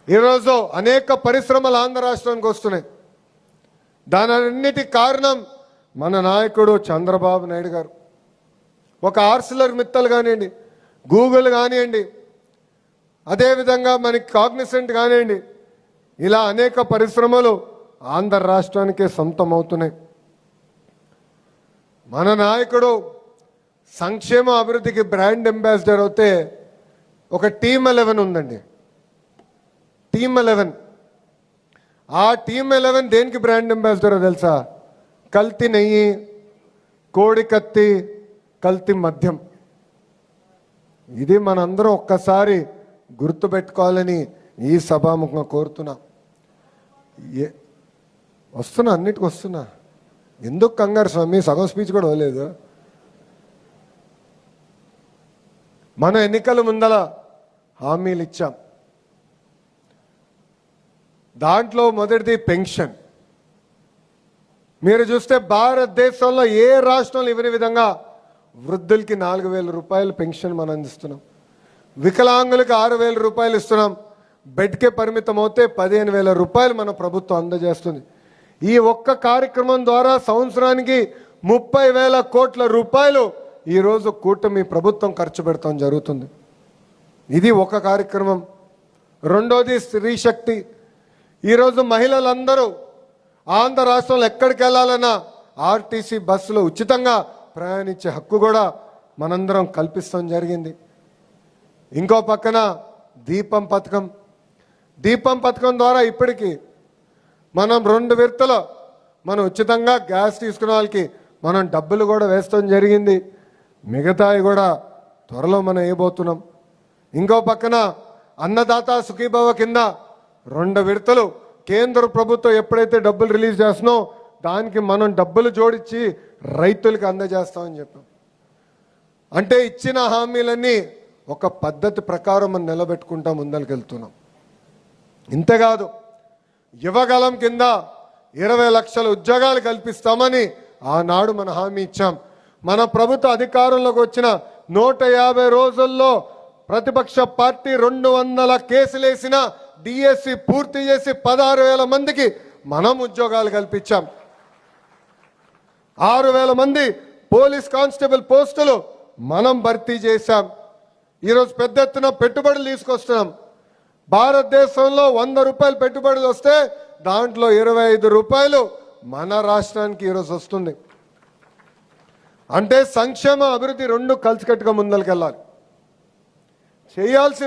ఈరోజు అనేక పరిశ్రమలు ఆంధ్ర రాష్ట్రానికి వస్తున్నాయి. దానన్నిటి కారణం మన నాయకుడు చంద్రబాబు నాయుడు గారు. ఒక ఆర్సిలర్ మిత్తల్ కానివ్వండి, గూగుల్ కానివ్వండి, అదేవిధంగా మనకి కాగ్నిసెంట్ కానివ్వండి, ఇలా అనేక పరిశ్రమలు ఆంధ్ర రాష్ట్రానికే సొంతం అవుతున్నాయి. మన నాయకుడు సంక్షేమ అభివృద్ధికి బ్రాండ్ అంబాసిడర్ అవుతే ఒక టీమ్ 11 ఉందండి. టీమ్ 11, ఆ టీమ్ 11 దేనికి బ్రాండ్ అంబాసిడర్ తెలుసా? కల్తీ నెయ్యి, కోడి కత్తి, కల్తీ మద్యం. ఇది మనందరం ఒక్కసారి గుర్తుపెట్టుకోవాలని ఈ సభాముఖంగా కోరుతున్నా. వస్తున్నా, అన్నిటికి వస్తున్నా. ఎందుకు కంగారు స్వామి? సగం స్పీచ్ కూడా అవ్వలేదు. మన ఎన్నికల ముందల హామీలు ఇచ్చాం. దాంట్లో మొదటిది పెన్షన్. మీరు చూస్తే భారతదేశంలో ఏ రాష్ట్రంలో ఇవ్వని విధంగా వృద్ధులకి 4,000 రూపాయలు పెన్షన్ మనం అందిస్తున్నాం. వికలాంగులకి 6,000 రూపాయలు ఇస్తున్నాం. బెడ్కే పరిమితం అవుతే 15,000 రూపాయలు మన ప్రభుత్వం అందజేస్తుంది. ఈ ఒక్క కార్యక్రమం ద్వారా సంవత్సరానికి 30,000 కోట్ల రూపాయలు ఈరోజు కూటమి ప్రభుత్వం ఖర్చు పెడతాం జరుగుతుంది. ఇది ఒక కార్యక్రమం. రెండోది స్త్రీ శక్తి. ఈరోజు మహిళలందరూ ఆంధ్ర రాష్ట్రంలో ఎక్కడికి వెళ్ళాలన్నా ఆర్టీసీ బస్సులో ఉచితంగా ప్రయాణించే హక్కు కూడా మనందరం కల్పిస్తాం జరిగింది. ఇంకో పక్కన దీపం పథకం. దీపం పథకం ద్వారా ఇప్పటికీ మనం 2 విడతలు మనం ఉచితంగా గ్యాస్ తీసుకునే వాళ్ళకి మనం డబ్బులు కూడా వేస్తాం జరిగింది. మిగతాయి కూడా త్వరలో మనం వేయబోతున్నాం. ఇంకో పక్కన అన్నదాత సుఖీభవ కింద 2 విడతలు కేంద్ర ప్రభుత్వం ఎప్పుడైతే డబ్బులు రిలీజ్ చేస్తున్నో దానికి మనం డబ్బులు జోడించి రైతులకు అందజేస్తామని చెప్పాం. అంటే ఇచ్చిన హామీలన్నీ ఒక పద్ధతి ప్రకారం మనం నిలబెట్టుకుంటా ముందరికి వెళ్తున్నాం. ఇంతేకాదు, యువగలం కింద 20 లక్షల ఉద్యోగాలు కల్పిస్తామని ఆనాడు మన హామీ ఇచ్చాం. మన ప్రభుత్వ అధికారంలోకి వచ్చిన 150 రోజుల్లో ప్రతిపక్ష పార్టీ 200 కేసులేసిన డిఎస్సి పూర్తి చేసి 16,000 మందికి మనం ఉద్యోగాలు కల్పించాం. 6,000 మంది పోలీస్ కానిస్టేబుల్ పోస్టులు మనం భర్తీ చేశాం. ఈరోజు పెద్ద ఎత్తున పెట్టుబడులు తీసుకొస్తున్నాం. భారతదేశంలో 100 రూపాయలు పెట్టుబడులు వస్తే దాంట్లో 25 రూపాయలు మన రాష్ట్రానికి ఈరోజు వస్తుంది. అంటే సంక్షేమ అభివృద్ధి 2 కలిసికట్టుగా ముందరికెళ్ళాలి. చేయాల్సిన